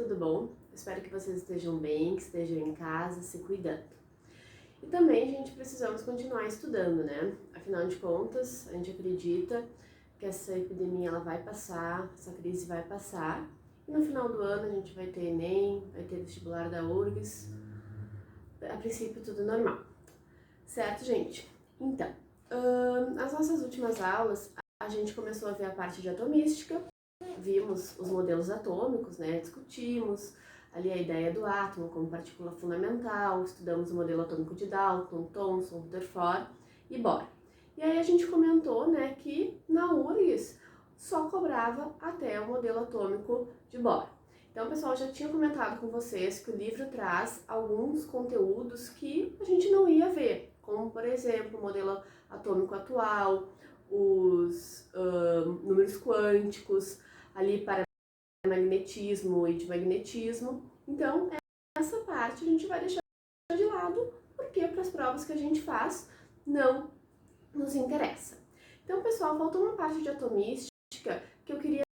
tudo bom? Espero que vocês estejam bem, que estejam em casa, se cuidando. E também, gente, precisamos continuar estudando, né? Afinal de contas, a gente acredita que essa epidemia ela vai passar, essa crise vai passar, e no final do ano a gente vai ter Enem, vai ter vestibular da URGS, a princípio tudo normal. Certo, gente? Então, nas nossas últimas aulas, a gente começou a ver a parte de atomística, vimos os modelos atômicos, né? Discutimos ali a ideia do átomo como partícula fundamental, estudamos o modelo atômico de Dalton, Thomson, Rutherford e Bohr. E aí a gente comentou, né, que na URGS só cobrava até o modelo atômico de Bohr. Então, pessoal, já tinha comentado com vocês que o livro traz alguns conteúdos que a gente não ia ver, como, por exemplo, o modelo atômico atual, os números quânticos, ali para magnetismo e de magnetismo. Então, essa parte a gente vai deixar de lado, porque para as provas que a gente faz não nos interessa. Então, pessoal, faltou uma parte de atomística que eu queria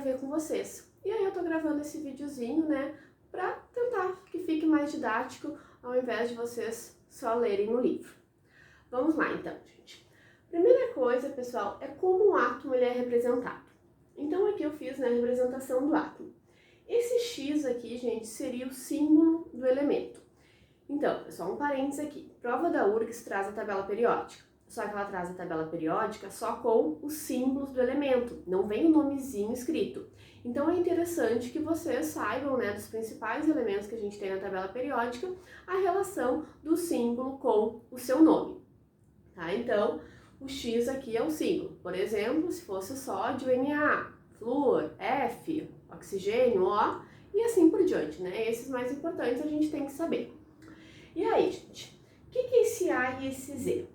ver com vocês. E aí eu tô gravando esse videozinho, né, para tentar que fique mais didático, ao invés de vocês só lerem no livro. Vamos lá, então, gente. Primeira coisa, pessoal, é como o átomo ele é representado. Então, aqui eu fiz, né, a representação do átomo. Esse X aqui, gente, seria o símbolo do elemento. Então, pessoal, um parênteses aqui. Prova da URGS traz a tabela periódica. Só que ela traz a tabela periódica só com os símbolos do elemento, não vem o nomezinho escrito. Então é interessante que vocês saibam, né, dos principais elementos que a gente tem na tabela periódica, a relação do símbolo com o seu nome. Tá? Então, o X aqui é o símbolo. Por exemplo, se fosse sódio, Na, flúor, F, oxigênio, O, e assim por diante, né? Esses mais importantes a gente tem que saber. E aí, gente, o que é esse A e esse Z?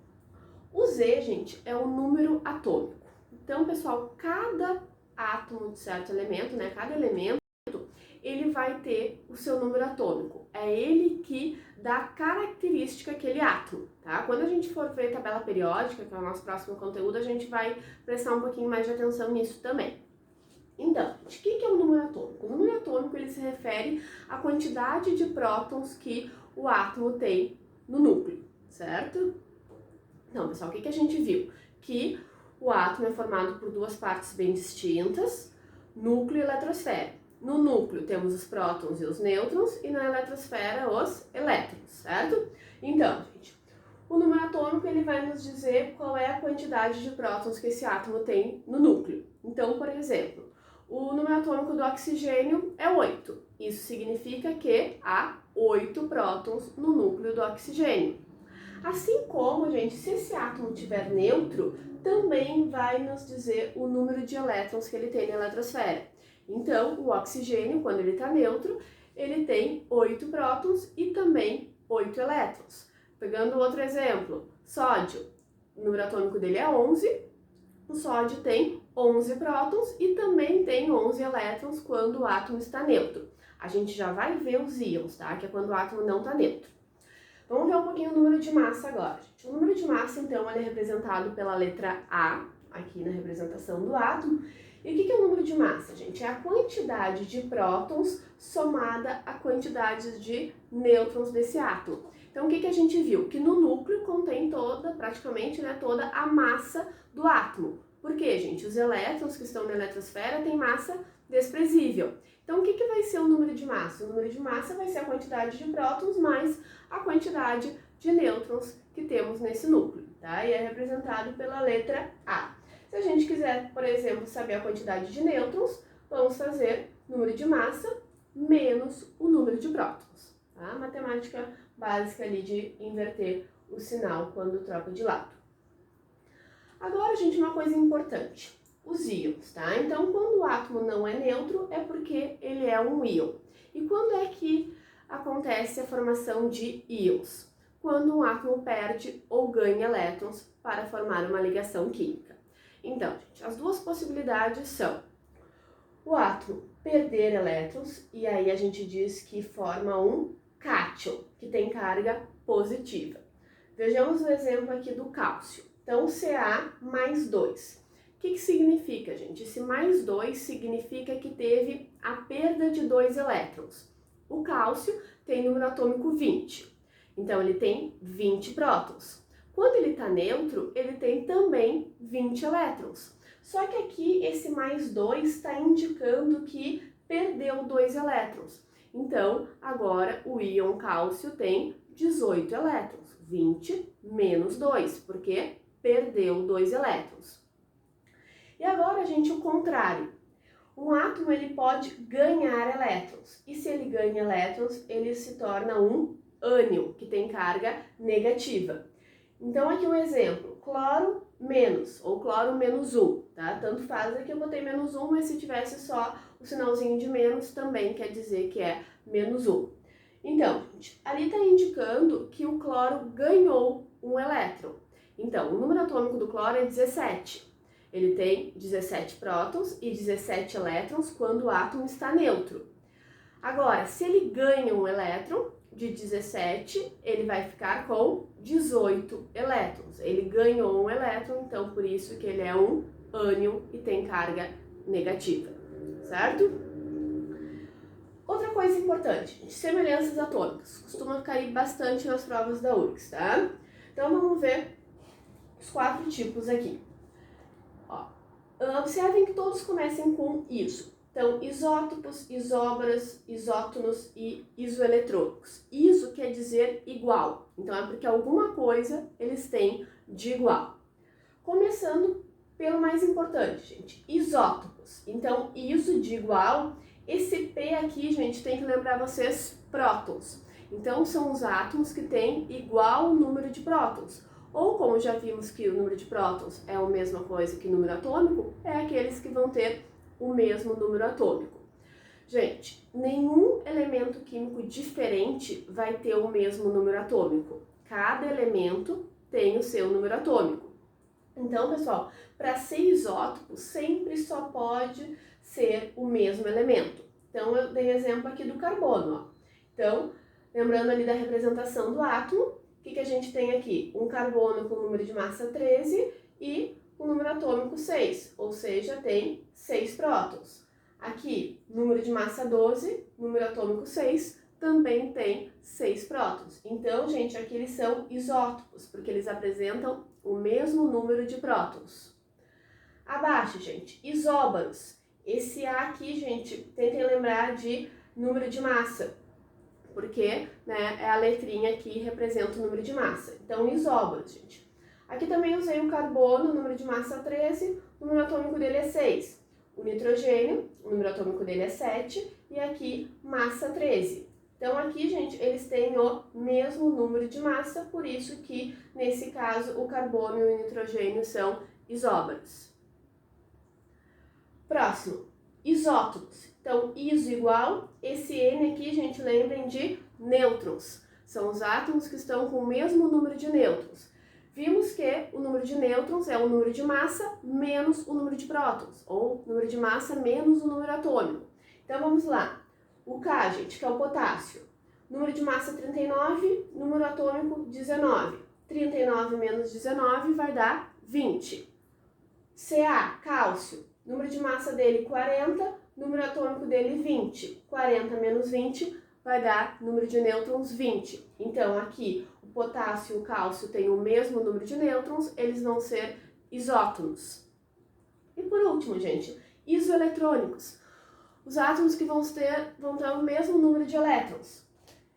O Z, gente, é o número atômico. Então, pessoal, cada átomo de certo elemento, né, cada elemento, ele vai ter o seu número atômico. É ele que dá característica àquele átomo, tá? Quando a gente for ver tabela periódica, que é o nosso próximo conteúdo, a gente vai prestar um pouquinho mais de atenção nisso também. Então, gente, o que é o número atômico? O número atômico, ele se refere à quantidade de prótons que o átomo tem no núcleo, certo? Então, pessoal, o que a gente viu? Que o átomo é formado por duas partes bem distintas, núcleo e eletrosfera. No núcleo temos os prótons e os nêutrons e na eletrosfera os elétrons, certo? Então, gente, o número atômico ele vai nos dizer qual é a quantidade de prótons que esse átomo tem no núcleo. Então, por exemplo, o número atômico do oxigênio é 8. Isso significa que há 8 prótons no núcleo do oxigênio. Assim como, gente, se esse átomo tiver neutro, também vai nos dizer o número de elétrons que ele tem na eletrosfera. Então, o oxigênio, quando ele está neutro, ele tem 8 prótons e também 8 elétrons. Pegando outro exemplo, sódio, o número atômico dele é 11, o sódio tem 11 prótons e também tem 11 elétrons quando o átomo está neutro. A gente já vai ver os íons, tá? Que é quando o átomo não está neutro. Vamos ver um pouquinho o número de massa agora, gente. O número de massa, então, ele é representado pela letra A, aqui na representação do átomo. E o que é o número de massa, gente? É a quantidade de prótons somada à quantidade de nêutrons desse átomo. Então, o que a gente viu? Que no núcleo contém praticamente, né, toda a massa do átomo. Por quê, gente? Os elétrons que estão na eletrosfera têm massa desprezível. Então, o que vai ser o número de massa? O número de massa vai ser a quantidade de prótons mais a quantidade de nêutrons que temos nesse núcleo, tá? E é representado pela letra A. Se a gente quiser, por exemplo, saber a quantidade de nêutrons, vamos fazer número de massa menos o número de prótons, tá? Matemática básica ali de inverter o sinal quando troca de lado. Agora, gente, uma coisa importante. Os íons, tá? Então, quando o átomo não é neutro, é porque ele é um íon. E quando é que acontece a formação de íons? Quando um átomo perde ou ganha elétrons para formar uma ligação química. Então, gente, as duas possibilidades são o átomo perder elétrons, e aí a gente diz que forma um cátion, que tem carga positiva. Vejamos o exemplo aqui do cálcio. Então, Ca mais 2. O que significa, gente? Esse mais 2 significa que teve a perda de 2 elétrons. O cálcio tem número atômico 20, então ele tem 20 prótons. Quando ele está neutro, ele tem também 20 elétrons. Só que aqui esse mais 2 está indicando que perdeu 2 elétrons. Então, agora o íon cálcio tem 18 elétrons. 20 menos 2, porque perdeu 2 elétrons. E agora, gente, o contrário. Um átomo ele pode ganhar elétrons. E se ele ganha elétrons, ele se torna um ânion, que tem carga negativa. Então, aqui um exemplo. Cloro menos, ou cloro menos 1, tá? Tanto faz, aqui eu botei menos 1, mas se tivesse só o sinalzinho de menos, também quer dizer que é menos 1. Então, gente, ali está indicando que o cloro ganhou um elétron. Então, o número atômico do cloro é 17. Ele tem 17 prótons e 17 elétrons quando o átomo está neutro. Agora, se ele ganha um elétron de 17, ele vai ficar com 18 elétrons. Ele ganhou um elétron, então por isso que ele é um ânion e tem carga negativa, certo? Outra coisa importante, semelhanças atômicas. Costuma cair bastante nas provas da URGS, tá? Então vamos ver os 4 tipos aqui. Observem que todos comecem com iso. Então, isótopos, isóbaras, isótonos e isoeletrônicos. Iso quer dizer igual. Então, é porque alguma coisa eles têm de igual. Começando pelo mais importante, gente, isótopos. Então, iso de igual, esse P aqui, gente, tem que lembrar vocês prótons. Então, são os átomos que têm igual número de prótons. Ou, como já vimos que o número de prótons é a mesma coisa que o número atômico, é aqueles que vão ter o mesmo número atômico. Gente, nenhum elemento químico diferente vai ter o mesmo número atômico. Cada elemento tem o seu número atômico. Então, pessoal, para ser isótopo, sempre só pode ser o mesmo elemento. Então, eu dei exemplo aqui do carbono, ó. Então, lembrando ali da representação do átomo, o que a gente tem aqui? Um carbono com número de massa 13 e um número atômico 6, ou seja, tem 6 prótons. Aqui, número de massa 12, número atômico 6, também tem 6 prótons. Então, gente, aqui eles são isótopos, porque eles apresentam o mesmo número de prótons. Abaixo, gente, isóbaros. Esse A aqui, gente, tentem lembrar de número de massa, porque, né, é a letrinha que representa o número de massa. Então, isóbaros, gente. Aqui também usei o carbono, número de massa 13, o número atômico dele é 6. O nitrogênio, o número atômico dele é 7, e aqui, massa 13. Então, aqui, gente, eles têm o mesmo número de massa, por isso que, nesse caso, o carbono e o nitrogênio são isóbaros. Próximo, isótopos. Então, iso igual, esse N aqui, gente, lembrem de nêutrons. São os átomos que estão com o mesmo número de nêutrons. Vimos que o número de nêutrons é o número de massa menos o número de prótons, ou número de massa menos o número atômico. Então, vamos lá. O K, gente, que é o potássio. Número de massa 39, número atômico 19. 39 menos 19 vai dar 20. Ca, cálcio. Número de massa dele 40, número atômico dele 20. 40 menos 20 vai dar número de nêutrons 20. Então, aqui, o potássio e o cálcio têm o mesmo número de nêutrons, eles vão ser isótonos. E por último, gente, isoeletrônicos. Os átomos que vão ter o mesmo número de elétrons.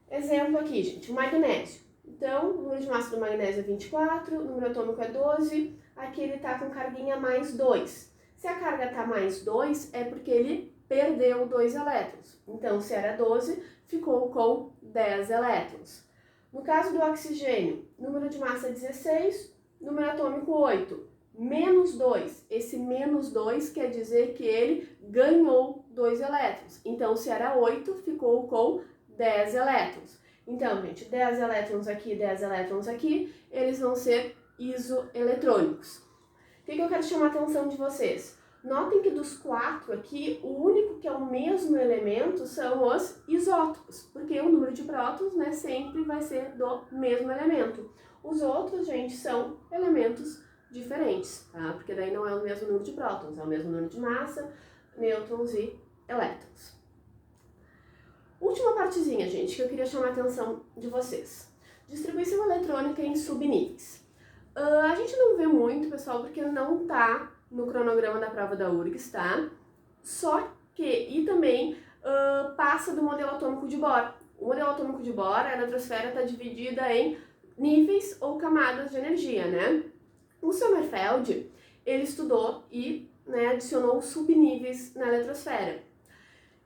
Exemplo aqui, gente, o magnésio. Então, o número de massa do magnésio é 24, o número atômico é 12, aqui ele está com carguinha mais 2. Se a carga está mais 2, é porque ele perdeu 2 elétrons. Então, se era 12, ficou com 10 elétrons. No caso do oxigênio, número de massa 16, número atômico 8, menos 2. Esse menos 2 quer dizer que ele ganhou 2 elétrons. Então, se era 8, ficou com 10 elétrons. Então, gente, 10 elétrons aqui, 10 elétrons aqui, eles vão ser isoeletrônicos. O que eu quero chamar a atenção de vocês? Notem que dos 4 aqui, o único que é o mesmo elemento são os isótopos, porque o número de prótons, sempre vai ser do mesmo elemento. Os outros, gente, são elementos diferentes, tá? Porque daí não é o mesmo número de prótons, é o mesmo número de massa, nêutrons e elétrons. Última partezinha, gente, que eu queria chamar a atenção de vocês. Distribuição eletrônica em subníveis. A gente não vê muito, pessoal, porque não tá no cronograma da prova da URGS, tá? Só que, e também passa do modelo atômico de Bohr. O modelo atômico de Bohr, a eletrosfera está dividida em níveis ou camadas de energia, né? O Sommerfeld, ele estudou e adicionou subníveis na eletrosfera.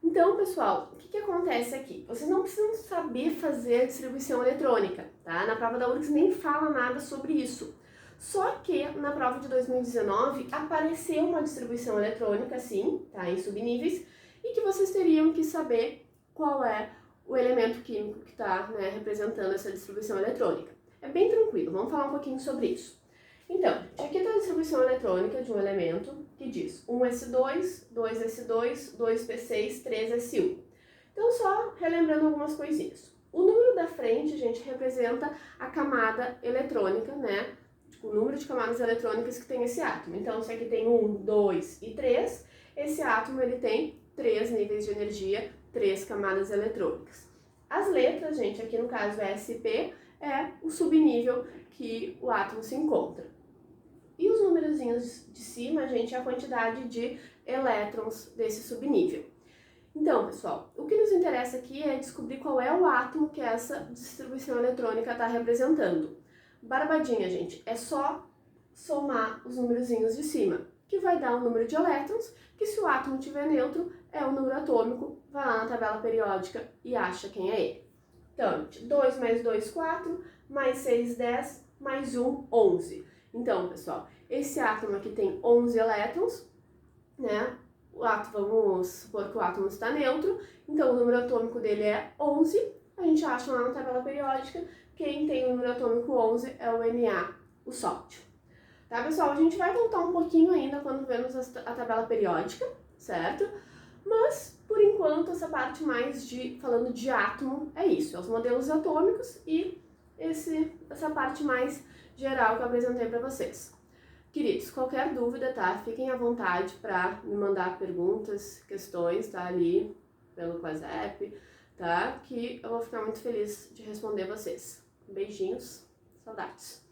Então, pessoal, o que acontece aqui? Vocês não precisam saber fazer a distribuição eletrônica, tá? Na prova da URGS nem fala nada sobre isso. Só que na prova de 2019 apareceu uma distribuição eletrônica, sim, tá? Em subníveis, e que vocês teriam que saber qual é o elemento químico que está representando essa distribuição eletrônica. É bem tranquilo, vamos falar um pouquinho sobre isso. Então, aqui está a distribuição eletrônica de um elemento que diz 1s2, 2s2, 2p6, 3s1. Então, só relembrando algumas coisinhas. O número da frente, gente, representa a camada eletrônica, né? O número de camadas eletrônicas que tem esse átomo. Então, se aqui tem 1, 2 e 3, esse átomo ele tem 3 níveis de energia, 3 camadas eletrônicas. As letras, gente, aqui no caso SP, é o subnível que o átomo se encontra. E os numerozinhos de cima, gente, é a quantidade de elétrons desse subnível. Então, pessoal, o que nos interessa aqui é descobrir qual é o átomo que essa distribuição eletrônica está representando. Barbadinha, gente, é só somar os numerozinhos de cima, que vai dar o número de elétrons, que se o átomo tiver neutro, é o número atômico, vai lá na tabela periódica e acha quem é ele. Então, 2 mais 2, 4, mais 6, 10, mais 1, 11. Então, pessoal, esse átomo aqui tem 11 elétrons, né? O átomo, vamos supor que o átomo está neutro, então o número atômico dele é 11. A gente acha lá na tabela periódica, quem tem o número atômico 11 é o Na, o sódio. Tá, pessoal? A gente vai voltar um pouquinho ainda quando vemos a tabela periódica, certo? Mas, por enquanto, essa parte mais falando de átomo é isso, é os modelos atômicos e essa parte mais geral que eu apresentei para vocês. Queridos, qualquer dúvida, tá? Fiquem à vontade para me mandar perguntas, questões, tá? Ali pelo WhatsApp, tá? Que eu vou ficar muito feliz de responder vocês. Beijinhos, saudades!